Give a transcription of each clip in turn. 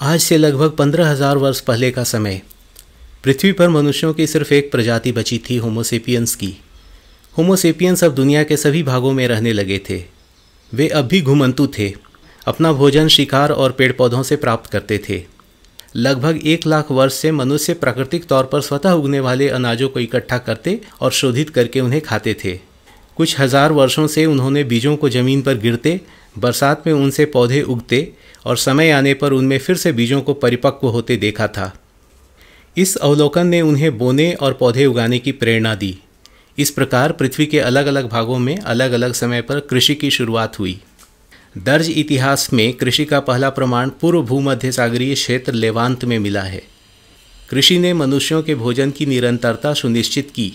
आज से लगभग 15,000 वर्ष पहले का समय। पृथ्वी पर मनुष्यों की सिर्फ एक प्रजाति बची थी, होमोसेपियंस की। होमोसेपियंस अब दुनिया के सभी भागों में रहने लगे थे। वे अब भी घुमंतु थे, अपना भोजन शिकार और पेड़ पौधों से प्राप्त करते थे। लगभग 1 लाख वर्ष से मनुष्य प्राकृतिक तौर पर स्वतः उगने वाले अनाजों को इकट्ठा करते और शोधित करके उन्हें खाते थे। कुछ हजार वर्षों से उन्होंने बीजों को जमीन पर गिरते, बरसात में उनसे पौधे उगते और समय आने पर उनमें फिर से बीजों को परिपक्व होते देखा था। इस अवलोकन ने उन्हें बोने और पौधे उगाने की प्रेरणा दी। इस प्रकार पृथ्वी के अलग अलग भागों में अलग अलग समय पर कृषि की शुरुआत हुई। दर्ज इतिहास में कृषि का पहला प्रमाण पूर्व भूमध्य सागरीय क्षेत्र लेवांत में मिला है। कृषि ने मनुष्यों के भोजन की निरंतरता सुनिश्चित की।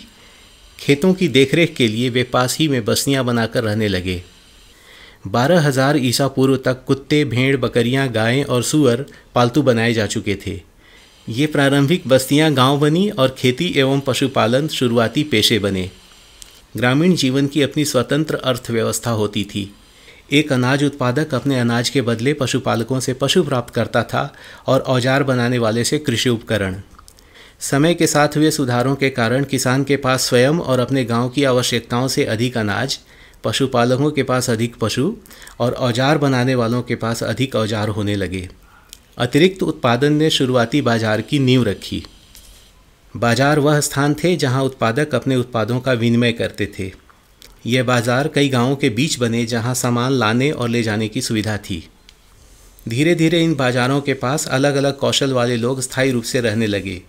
खेतों की देखरेख के लिए वे पास ही में बस्तियां बनाकर रहने लगे। 12,000 ईसा पूर्व तक कुत्ते, भेड़, बकरियां, गायें और सूअर पालतू बनाए जा चुके थे। ये प्रारंभिक बस्तियां गांव बनी और खेती एवं पशुपालन शुरुआती पेशे बने। ग्रामीण जीवन की अपनी स्वतंत्र अर्थव्यवस्था होती थी। एक अनाज उत्पादक अपने अनाज के बदले पशुपालकों से पशु प्राप्त करता था और औजार बनाने वाले से कृषि उपकरण। समय के साथ हुए सुधारों के कारण किसान के पास स्वयं और अपने गांव की आवश्यकताओं से अधिक अनाज, पशुपालकों के पास अधिक पशु और औजार बनाने वालों के पास अधिक औजार होने लगे। अतिरिक्त उत्पादन ने शुरुआती बाजार की नींव रखी। बाजार वह स्थान थे जहां उत्पादक अपने उत्पादों का विनिमय करते थे। यह बाजार कई गांवों के बीच बने जहां सामान लाने और ले जाने की सुविधा थी। धीरे धीरे इन बाजारों के पास अलग अलग कौशल वाले लोग स्थायी रूप से रहने लगे।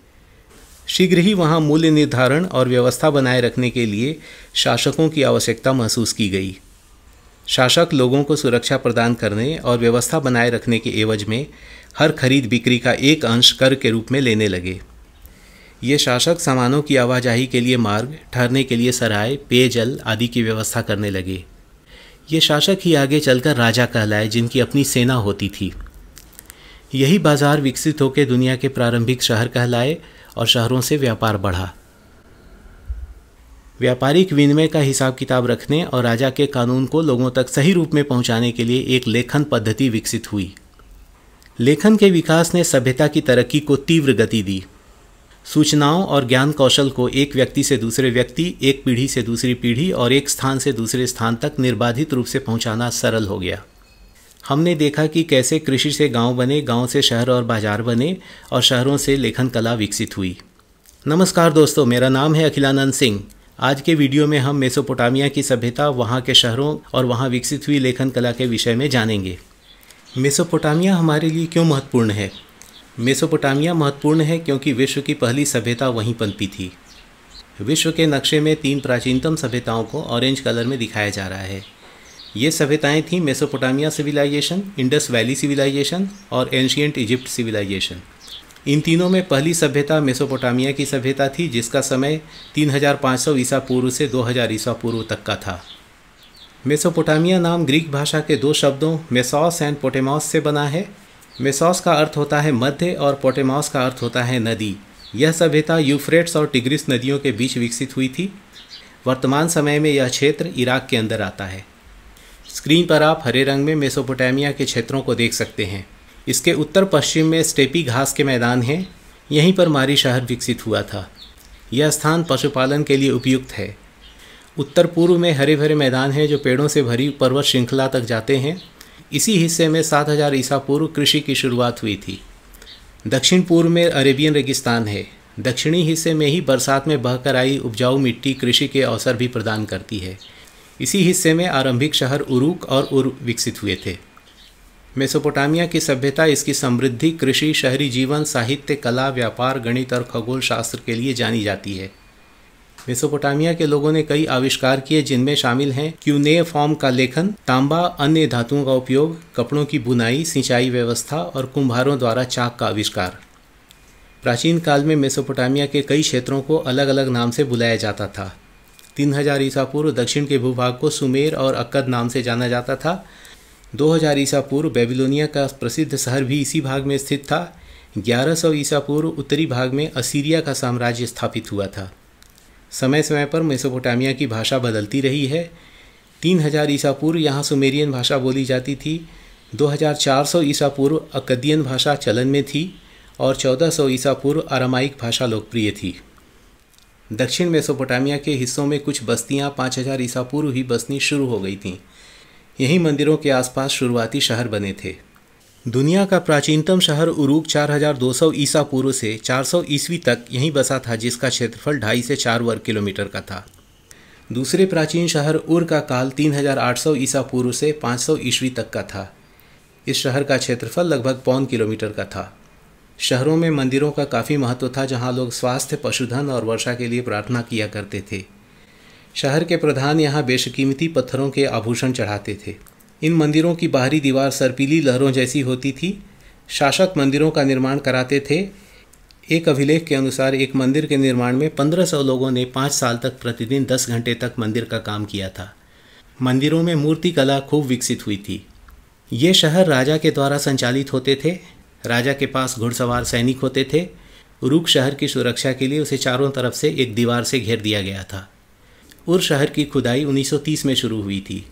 शीघ्र ही वहां मूल्य निर्धारण और व्यवस्था बनाए रखने के लिए शासकों की आवश्यकता महसूस की गई। शासक लोगों को सुरक्षा प्रदान करने और व्यवस्था बनाए रखने के एवज में हर खरीद बिक्री का एक अंश कर के रूप में लेने लगे। ये शासक सामानों की आवाजाही के लिए मार्ग, ठहरने के लिए सराय, पेयजल आदि की व्यवस्था करने लगे। ये शासक ही आगे चलकर राजा कहलाए, जिनकी अपनी सेना होती थी। यही बाजार विकसित होकर दुनिया के प्रारंभिक शहर कहलाए और शहरों से व्यापार बढ़ा। व्यापारिक विनिमय का हिसाब किताब रखने और राजा के कानून को लोगों तक सही रूप में पहुंचाने के लिए एक लेखन पद्धति विकसित हुई। लेखन के विकास ने सभ्यता की तरक्की को तीव्र गति दी। सूचनाओं और ज्ञान कौशल को एक व्यक्ति से दूसरे व्यक्ति, एक पीढ़ी से दूसरी पीढ़ी और एक स्थान से दूसरे स्थान तक निर्बाधित रूप से पहुंचाना सरल हो गया। हमने देखा कि कैसे कृषि से गांव बने, गांव से शहर और बाजार बने और शहरों से लेखन कला विकसित हुई। नमस्कार दोस्तों, मेरा नाम है अखिलानंद सिंह। आज के वीडियो में हम मेसोपोटामिया की सभ्यता, वहां के शहरों और वहां विकसित हुई लेखन कला के विषय में जानेंगे। मेसोपोटामिया हमारे लिए क्यों महत्वपूर्ण है? मेसोपोटामिया महत्वपूर्ण है क्योंकि विश्व की पहली सभ्यता वहीं पनपी थी। विश्व के नक्शे में 3 प्राचीनतम सभ्यताओं को ऑरेंज कलर में दिखाया जा रहा है। ये सभ्यताएं थीं Mesopotamia civilization, Indus valley civilization और एंशिएंट इजिप्ट सिविलाइजेशन। इन तीनों में पहली सभ्यता मेसोपोटामिया की सभ्यता थी, जिसका समय 3500 ईसा पूर्व से 2000 ईसा पूर्व तक का था। मेसोपोटामिया नाम ग्रीक भाषा के 2 शब्दों मेसोस एंड पोटेमॉस से बना है। मेसोस का अर्थ होता है मध्य और पोटेमॉस का अर्थ होता है नदी। यह सभ्यता यूफ्रेट्स और टिग्रिस नदियों के बीच विकसित हुई थी। वर्तमान समय में यह क्षेत्र इराक के अंदर आता है। स्क्रीन पर आप हरे रंग में मेसोपोटामिया के क्षेत्रों को देख सकते हैं। इसके उत्तर पश्चिम में स्टेपी घास के मैदान हैं। यहीं पर मारी शहर विकसित हुआ था। यह स्थान पशुपालन के लिए उपयुक्त है। उत्तर पूर्व में हरे भरे मैदान हैं जो पेड़ों से भरी पर्वत श्रृंखला तक जाते हैं। इसी हिस्से में 7000 ईसा पूर्व कृषि की शुरुआत हुई थी। दक्षिण पूर्व में अरेबियन रेगिस्तान है। दक्षिणी हिस्से में ही बरसात में बहकर आई उपजाऊ मिट्टी कृषि के अवसर भी प्रदान करती है। इसी हिस्से में आरंभिक शहर उरुक और उर विकसित हुए थे। मेसोपोटामिया की सभ्यता इसकी समृद्धि, कृषि, शहरी जीवन, साहित्य, कला, व्यापार, गणित और खगोल शास्त्र के लिए जानी जाती है। मेसोपोटामिया के लोगों ने कई आविष्कार किए, जिनमें शामिल हैं क्यूनेफॉर्म का लेखन, तांबा, अन्य धातुओं का उपयोग, कपड़ों की बुनाई, सिंचाई व्यवस्था और कुम्हारों द्वारा चाक का आविष्कार। प्राचीन काल में मेसोपोटामिया के कई क्षेत्रों को अलग अलग नाम से बुलाया जाता था। 3000 ईसा पूर्व दक्षिण के भूभाग को सुमेर और अक्कद नाम से जाना जाता था। 2000 ईसा पूर्व बेबीलोनिया का प्रसिद्ध शहर भी इसी भाग में स्थित था। 1100 ईसा पूर्व उत्तरी भाग में असीरिया का साम्राज्य स्थापित हुआ था। समय समय पर मेसोपोटामिया की भाषा बदलती रही है। 3000 ईसा पूर्व यहाँ सुमेरियन भाषा बोली जाती थी। 2400 ईसा पूर्व अक्कदियन भाषा चलन में थी और 1400 ईसा पूर्व अरामाइक भाषा लोकप्रिय थी। दक्षिण मेसोपोटामिया के हिस्सों में कुछ बस्तियां 5000 ईसा पूर्व ही बसनी शुरू हो गई थीं। यही मंदिरों के आसपास शुरुआती शहर बने थे। दुनिया का प्राचीनतम शहर उरूक 4200 ईसा पूर्व से 400 ईस्वी तक यहीं बसा था, जिसका क्षेत्रफल 2.5 से 4 वर्ग किलोमीटर का था। दूसरे प्राचीन शहर उर का काल 3800 ईसा पूर्व से 500 ईस्वी तक का था। इस शहर का क्षेत्रफल लगभग 0.25 किलोमीटर का था। शहरों में मंदिरों का काफ़ी महत्व था, जहां लोग स्वास्थ्य, पशुधन और वर्षा के लिए प्रार्थना किया करते थे। शहर के प्रधान यहाँ बेशकीमती पत्थरों के आभूषण चढ़ाते थे। इन मंदिरों की बाहरी दीवार सर्पीली लहरों जैसी होती थी। शासक मंदिरों का निर्माण कराते थे। एक अभिलेख के अनुसार एक मंदिर के निर्माण में 1500 लोगों ने 5 साल तक प्रतिदिन 10 घंटे तक मंदिर का काम किया था। मंदिरों में मूर्ति कला खूब विकसित हुई थी। ये शहर राजा के द्वारा संचालित होते थे। राजा के पास घुड़सवार सैनिक होते थे। उरूक शहर की सुरक्षा के लिए उसे चारों तरफ से एक दीवार से घेर दिया गया था। उर शहर की खुदाई 1930 में शुरू हुई थी।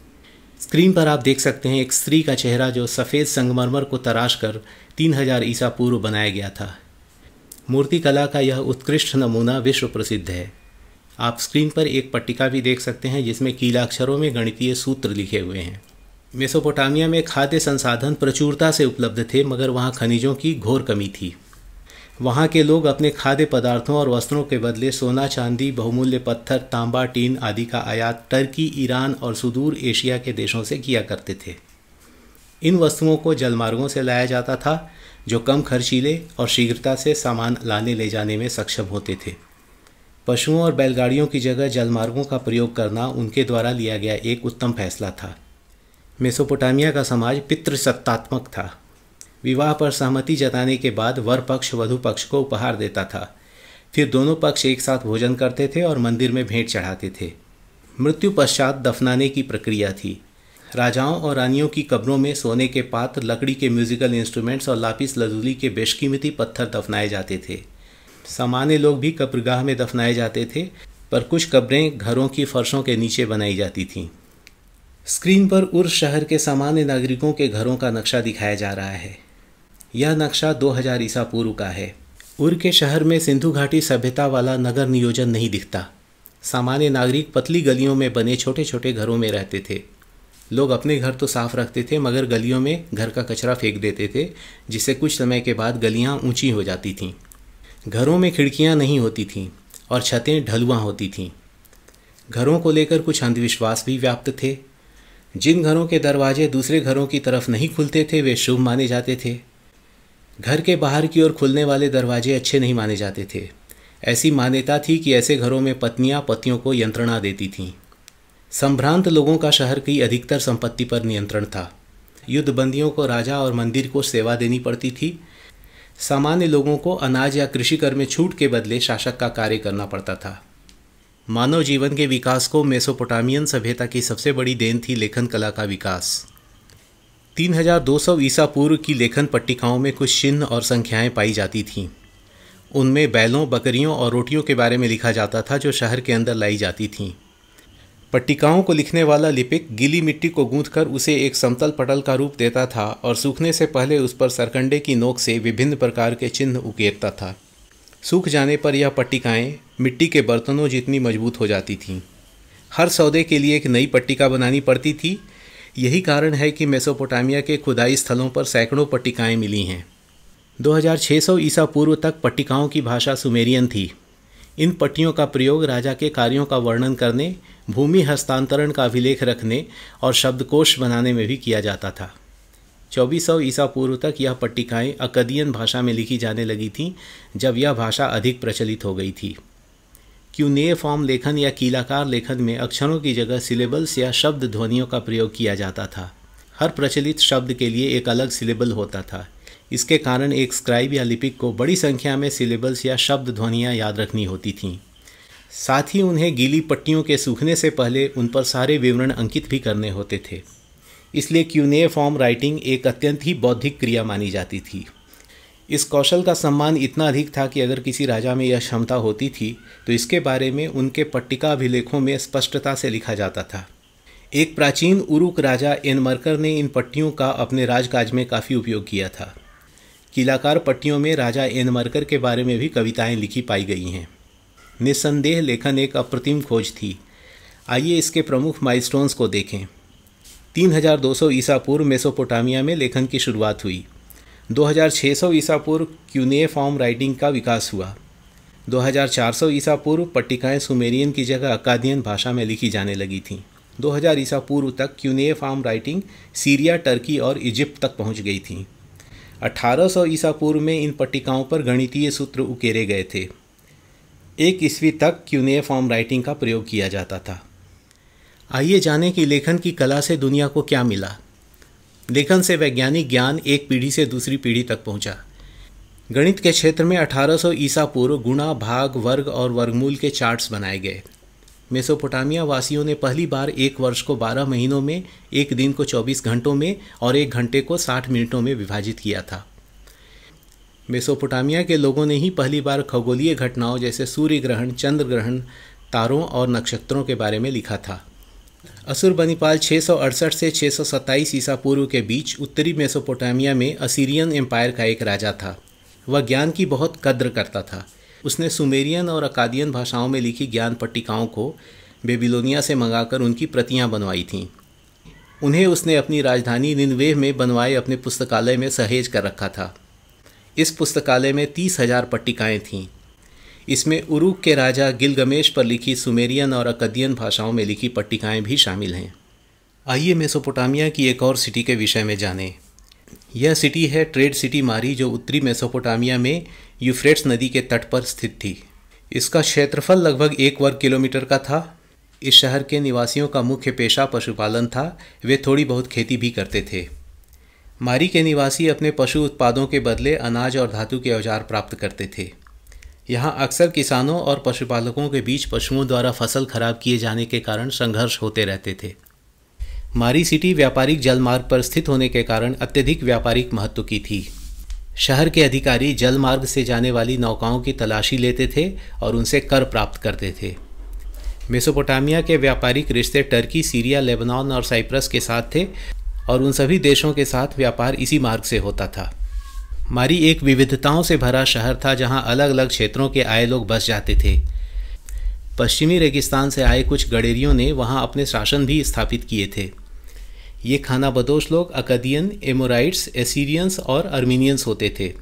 स्क्रीन पर आप देख सकते हैं एक स्त्री का चेहरा जो सफ़ेद संगमरमर को तराश कर 3000 ईसा पूर्व बनाया गया था। मूर्ति कला का यह उत्कृष्ट नमूना विश्व प्रसिद्ध है। आप स्क्रीन पर एक पट्टिका भी देख सकते हैं जिसमें कीलाक्षरों में गणितीय सूत्र लिखे हुए हैं। मेसोपोटामिया में खाद्य संसाधन प्रचुरता से उपलब्ध थे, मगर वहाँ खनिजों की घोर कमी थी। वहाँ के लोग अपने खाद्य पदार्थों और वस्त्रों के बदले सोना, चांदी, बहुमूल्य पत्थर, तांबा, टीन आदि का आयात टर्की, ईरान और सुदूर एशिया के देशों से किया करते थे। इन वस्तुओं को जलमार्गों से लाया जाता था, जो कम खर्चीले और शीघ्रता से सामान लाने ले जाने में सक्षम होते थे। पशुओं और बैलगाड़ियों की जगह जलमार्गों का प्रयोग करना उनके द्वारा लिया गया एक उत्तम फैसला था। मेसोपोटामिया का समाज पितृसत्तात्मक था। विवाह पर सहमति जताने के बाद वर पक्ष वधु पक्ष को उपहार देता था। फिर दोनों पक्ष एक साथ भोजन करते थे और मंदिर में भेंट चढ़ाते थे। मृत्यु पश्चात दफनाने की प्रक्रिया थी। राजाओं और रानियों की कब्रों में सोने के पात्र, लकड़ी के म्यूजिकल इंस्ट्रूमेंट्स और लापिस लजुली के बेशकीमती पत्थर दफनाए जाते थे। सामान्य लोग भी कब्रगाह में दफनाए जाते थे, पर कुछ कब्रें घरों की फर्शों के नीचे बनाई जाती थीं। स्क्रीन पर उर शहर के सामान्य नागरिकों के घरों का नक्शा दिखाया जा रहा है। यह नक्शा 2000 ईसा पूर्व का है। उर के शहर में सिंधु घाटी सभ्यता वाला नगर नियोजन नहीं दिखता। सामान्य नागरिक पतली गलियों में बने छोटे छोटे घरों में रहते थे। लोग अपने घर तो साफ रखते थे, मगर गलियों में घर का कचरा फेंक देते थे, जिससे कुछ समय के बाद गलियां ऊंची हो जाती थीं। घरों में खिड़कियां नहीं होती थीं और छतें ढलुआं होती थीं। घरों को लेकर कुछ अंधविश्वास भी व्याप्त थे। जिन घरों के दरवाजे दूसरे घरों की तरफ नहीं खुलते थे वे शुभ माने जाते थे। घर के बाहर की ओर खुलने वाले दरवाजे अच्छे नहीं माने जाते थे। ऐसी मान्यता थी कि ऐसे घरों में पत्नियां पतियों को यंत्रणा देती थीं। संभ्रांत लोगों का शहर की अधिकतर संपत्ति पर नियंत्रण था। युद्धबंदियों को राजा और मंदिर को सेवा देनी पड़ती थी। सामान्य लोगों को अनाज या कृषि कर में छूट के बदले शासक का कार्य करना पड़ता था। मानव जीवन के विकास को मेसोपोटामियन सभ्यता की सबसे बड़ी देन थी लेखन कला का विकास। 3200 ईसा पूर्व की लेखन पट्टिकाओं में कुछ चिन्ह और संख्याएं पाई जाती थीं। उनमें बैलों, बकरियों और रोटियों के बारे में लिखा जाता था, जो शहर के अंदर लाई जाती थीं। पट्टिकाओं को लिखने वाला लिपिक गीली मिट्टी को गूंथकर उसे एक समतल पटल का रूप देता था और सूखने से पहले उस पर सरकंडे की नोक से विभिन्न प्रकार के चिन्ह उकेरता था। सूख जाने पर यह पट्टिकाएं मिट्टी के बर्तनों जितनी मजबूत हो जाती थीं। हर सौदे के लिए एक नई पट्टिका बनानी पड़ती थी। यही कारण है कि मेसोपोटामिया के खुदाई स्थलों पर सैकड़ों पट्टिकाएं मिली हैं। 2600 ईसा पूर्व तक पट्टिकाओं की भाषा सुमेरियन थी। इन पट्टियों का प्रयोग राजा के कार्यों का वर्णन करने, भूमि हस्तांतरण का अभिलेख रखने और शब्दकोश बनाने में भी किया जाता था। 2400 ईसा पूर्व तक यह पट्टिकाएं अक्कदियन भाषा में लिखी जाने लगी थीं, जब यह भाषा अधिक प्रचलित हो गई थी। क्यूनेफॉर्म लेखन या कीलाकार लेखन में अक्षरों की जगह सिलेबल्स या शब्द ध्वनियों का प्रयोग किया जाता था। हर प्रचलित शब्द के लिए एक अलग सिलेबल होता था। इसके कारण एक स्क्राइब या लिपिक को बड़ी संख्या में सिलेबल्स या शब्द ध्वनियाँ याद रखनी होती थीं। साथ ही उन्हें गीली पट्टियों के सूखने से पहले उन पर सारे विवरण अंकित भी करने होते थे। इसलिए क्यूनेफॉर्म राइटिंग एक अत्यंत ही बौद्धिक क्रिया मानी जाती थी। इस कौशल का सम्मान इतना अधिक था कि अगर किसी राजा में यह क्षमता होती थी तो इसके बारे में उनके पट्टिका अभिलेखों में स्पष्टता से लिखा जाता था। एक प्राचीन उरुक राजा एनमरकर ने इन पट्टियों का अपने राजकाज में काफ़ी उपयोग किया था। किलाकार पट्टियों में राजा एनमरकर के बारे में भी कविताएं लिखी पाई गई हैं। निस्संदेह लेखन एक अप्रतिम खोज थी। आइए इसके प्रमुख माइलस्टोन्स को देखें। 3200 ईसा पूर्व मेसोपोटामिया में लेखन की शुरुआत हुई। 2600 ईसा पूर्व क्यूनेफॉर्म राइटिंग का विकास हुआ। 2400 ईसा पूर्व पट्टिकाएँ सुमेरियन की जगह अकादियन भाषा में लिखी जाने लगी थीं। 2000 ईसा पूर्व तक क्यूनेफॉर्म राइटिंग सीरिया, टर्की और इजिप्ट तक पहुंच गई थी। 1800 ईसा पूर्व में इन पट्टिकाओं पर गणितीय सूत्र उकेरे गए थे। 1 ईस्वी तक क्यूनेफॉर्म राइटिंग का प्रयोग किया जाता था। आइए जानें कि लेखन की कला से दुनिया को क्या मिला। लेखन से वैज्ञानिक ज्ञान एक पीढ़ी से दूसरी पीढ़ी तक पहुंचा। गणित के क्षेत्र में 1800 ईसा पूर्व गुणा, भाग, वर्ग और वर्गमूल के चार्ट्स बनाए गए। मेसोपोटामिया वासियों ने पहली बार एक वर्ष को 12 महीनों में, एक दिन को 24 घंटों में और एक घंटे को 60 मिनटों में विभाजित किया था। मेसोपोटामिया के लोगों ने ही पहली बार खगोलीय घटनाओं जैसे सूर्य ग्रहण, चंद्र ग्रहण, तारों और नक्षत्रों के बारे में लिखा था। असुरबनिपाल 668 से 627 ईसा पूर्व के बीच उत्तरी मेसोपोटामिया में असीरियन एम्पायर का एक राजा था। वह ज्ञान की बहुत कद्र करता था। उसने सुमेरियन और अकादियन भाषाओं में लिखी ज्ञान पट्टिकाओं को बेबीलोनिया से मंगाकर उनकी प्रतियां बनवाई थीं। उन्हें उसने अपनी राजधानी निनवेह में बनवाए अपने पुस्तकालय में सहेज कर रखा था। इस पुस्तकालय में 30,000 पट्टिकाएं थीं। इसमें उरुक के राजा गिलगमेश पर लिखी सुमेरियन और अकदियन भाषाओं में लिखी पट्टिकाएं भी शामिल हैं। आइए मेसोपोटामिया की एक और सिटी के विषय में जानें। यह सिटी है ट्रेड सिटी मारी, जो उत्तरी मेसोपोटामिया में यूफ्रेट्स नदी के तट पर स्थित थी। इसका क्षेत्रफल लगभग 1 वर्ग किलोमीटर का था। इस शहर के निवासियों का मुख्य पेशा पशुपालन था। वे थोड़ी बहुत खेती भी करते थे। मारी के निवासी अपने पशु उत्पादों के बदले अनाज और धातु के औजार प्राप्त करते थे। यहाँ अक्सर किसानों और पशुपालकों के बीच पशुओं द्वारा फसल खराब किए जाने के कारण संघर्ष होते रहते थे। मारी सिटी व्यापारिक जलमार्ग पर स्थित होने के कारण अत्यधिक व्यापारिक महत्व की थी। शहर के अधिकारी जलमार्ग से जाने वाली नौकाओं की तलाशी लेते थे और उनसे कर प्राप्त करते थे। मेसोपोटामिया के व्यापारिक रिश्ते टर्की, सीरिया, लेबनान और साइप्रस के साथ थे और उन सभी देशों के साथ व्यापार इसी मार्ग से होता था। मारी एक विविधताओं से भरा शहर था, जहां अलग अलग क्षेत्रों के आए लोग बस जाते थे। पश्चिमी रेगिस्तान से आए कुछ गडेरियों ने वहां अपने शासन भी स्थापित किए थे। ये खानाबदोश लोग अकदियन, एमोराइट्स, एसीरियंस और अर्मीनियंस होते थे।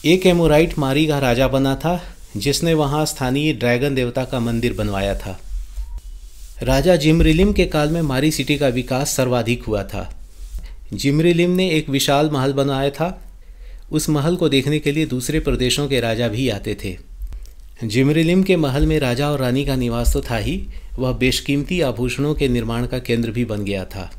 एक एमोराइट मारी का राजा बना था, जिसने वहां स्थानीय ड्रैगन देवता का मंदिर बनवाया था। राजा जिमरिलिम के काल में मारी सिटी का विकास सर्वाधिक हुआ था। जिमरिलिम ने एक विशाल महल बनवाया था। उस महल को देखने के लिए दूसरे प्रदेशों के राजा भी आते थे। जिमरिलिम के महल में राजा और रानी का निवास तो था ही, वह बेशकीमती आभूषणों के निर्माण का केंद्र भी बन गया था।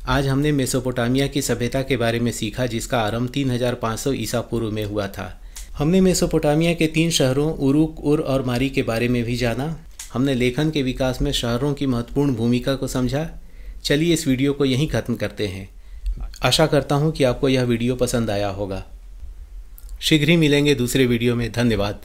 आज हमने मेसोपोटामिया की सभ्यता के बारे में सीखा, जिसका आरंभ 3500 ईसा पूर्व में हुआ था। हमने मेसोपोटामिया के 3 शहरों उरुक, उर और मारी के बारे में भी जाना। हमने लेखन के विकास में शहरों की महत्वपूर्ण भूमिका को समझा। चलिए इस वीडियो को यहीं ख़त्म करते हैं। आशा करता हूँ कि आपको यह वीडियो पसंद आया होगा। शीघ्र ही मिलेंगे दूसरे वीडियो में। धन्यवाद।